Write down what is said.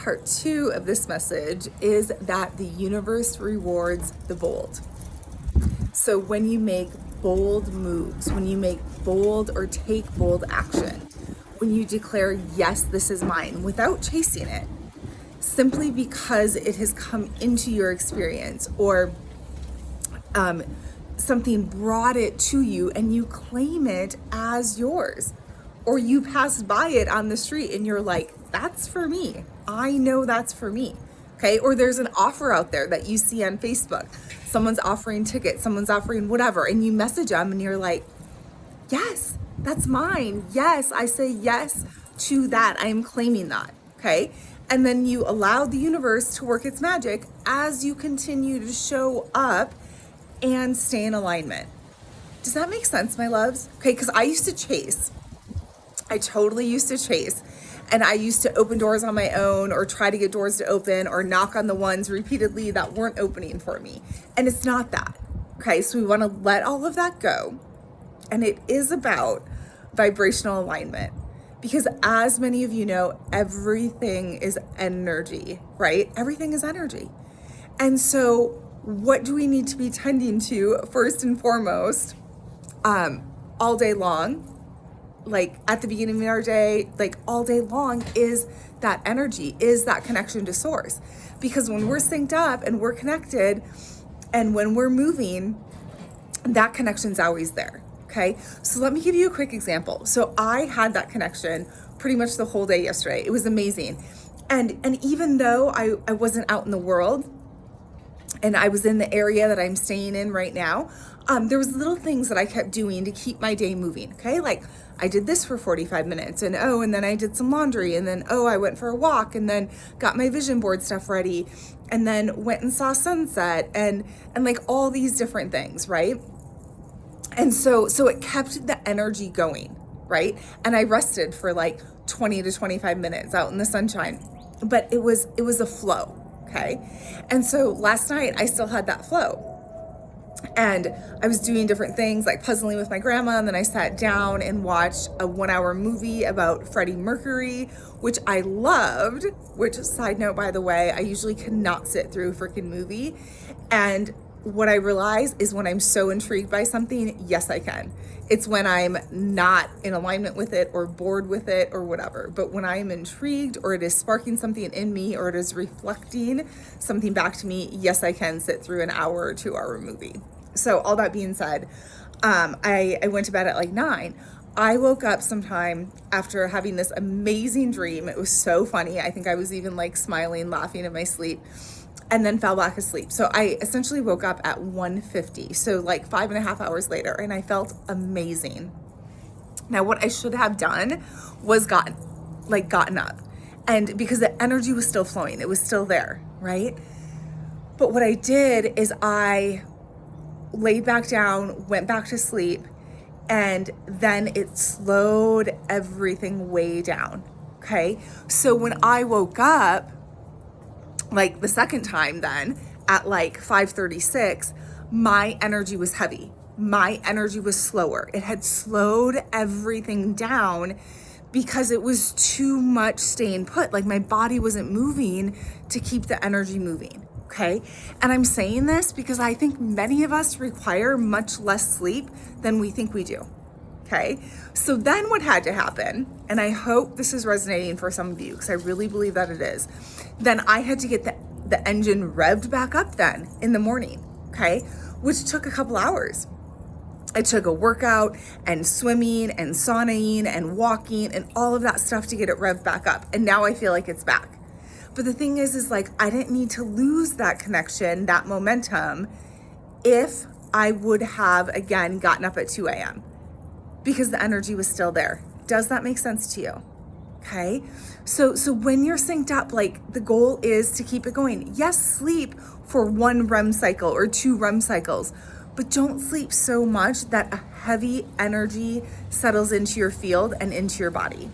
Part 2 of this message is that the universe rewards the bold. So when you make bold moves, when you make bold or take bold action, when you declare, yes, this is mine, without chasing it, simply because it has come into your experience or something brought it to you and you claim it as yours, or you passed by it on the street and you're like, that's for me. I know that's for me. Okay. Or there's an offer out there that you see on Facebook. Someone's offering tickets, someone's offering whatever, and you message them and you're like, yes, that's mine. Yes, I say yes to that. I am claiming that. Okay. And then you allow the universe to work its magic as you continue to show up and stay in alignment. Does that make sense, my loves? Okay, because I used to chase. I totally used to chase. And I used to open doors on my own or try to get doors to open or knock on the ones repeatedly that weren't opening for me. And it's not that. Okay, so we want to let all of that go. And it is about vibrational alignment. Because as many of you know, everything is energy, right? Everything is energy. And so what do we need to be tending to first and foremost, all day long? Like at the beginning of our day, like all day long, is that energy, is that connection to source. Because when we're synced up and we're connected and when we're moving, that connection's always there. Okay. So let me give you a quick example. So I had that connection pretty much the whole day yesterday. It was amazing. And even though I wasn't out in the world and I was in the area that I'm staying in right now, there was little things that I kept doing to keep my day moving. Okay. Like I did this for 45 minutes and then I did some laundry and then, I went for a walk and then got my vision board stuff ready and then went and saw sunset and like all these different things. Right. And so it kept the energy going. Right. And I rested for like 20 to 25 minutes out in the sunshine, but it was a flow. Okay. And so last night I still had that flow. And I was doing different things like puzzling with my grandma. And then I sat down and watched a 1-hour movie about Freddie Mercury, which I loved, which, side note, by the way, I usually cannot sit through a freaking movie. And what I realize is when I'm so intrigued by something, yes, I can. It's when I'm not in alignment with it or bored with it or whatever. But when I'm intrigued or it is sparking something in me or it is reflecting something back to me, yes, I can sit through an hour or 2-hour movie. So all that being said, I went to bed at like 9. I woke up sometime after having this amazing dream. It was so funny. I think I was even like smiling, laughing in my sleep, and then fell back asleep. So I essentially woke up at 1:50. So like 5.5 hours later, and I felt amazing. Now, what I should have done was gotten up, and because the energy was still flowing, it was still there, right? But what I did is I laid back down, went back to sleep, and then it slowed everything way down. Okay. So when I woke up, like the second time then at like 5:36, my energy was heavy. My energy was slower. It had slowed everything down because it was too much staying put. Like my body wasn't moving to keep the energy moving. Okay. And I'm saying this because I think many of us require much less sleep than we think we do. Okay. So then what had to happen, and I hope this is resonating for some of you because I really believe that it is, then I had to get the engine revved back up then in the morning. Okay. Which took a couple hours. It took a workout and swimming and saunaing and walking and all of that stuff to get it revved back up. And now I feel like it's back. But the thing is like, I didn't need to lose that connection, that momentum, if I would have, again, gotten up at 2 a.m. because the energy was still there. Does that make sense to you? Okay. So when you're synced up, like the goal is to keep it going. Yes, sleep for 1 REM cycle or 2 REM cycles, but don't sleep so much that a heavy energy settles into your field and into your body.